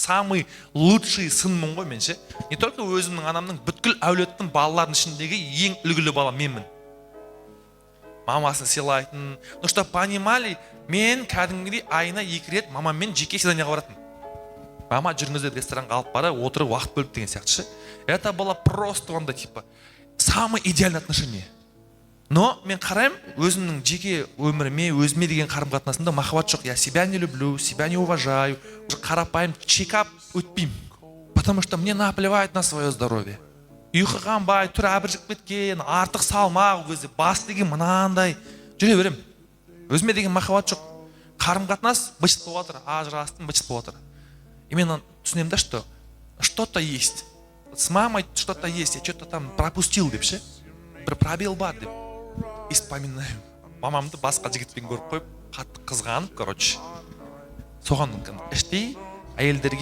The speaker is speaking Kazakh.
самый лучший сынмын ғой мен ше. Не только өзімнің анамның бүткіл әулеттің балаларының ішіндегі ең үлгілі бала менмін. Мамасын сыйлайтын. Ну что понимали, мен кәдімгідей айына 2 рет мамаммен жеке свиданиеға баратын. Мама жүріңіздер ресторанға алып бара, отырып уақыт бөліп деген сияқты ше. Это было просто онда типа самый идеальный отношение. Но мен қараймын, өзімнің жеке өміріме, өзіме деген қарым-қатынасымда махаббат жоқ. Я себя не люблю, себя не уважаю, қарапайым чекап өтпеймін. Потому что мне наплевать на свое здоровье. Ұйқы қанбай, түрі әбіржіп кеткен, артық салмақ, өзі бас деген мынандай жүре берем. Өзіме деген махаббат жоқ. Қарым-қатынас бычыт болып жатыр, ажырастым бычыт болып жатыр. Именно түсінемін да, что что-то есть. С мамой что-то есть, я что-то там пропустил деп ше. Бір пробел бар деп. И вспоминаю. Мамамды басқа жігітпен көріп қойып, қатты қызғанып, короче. Соған іштей әйелдерге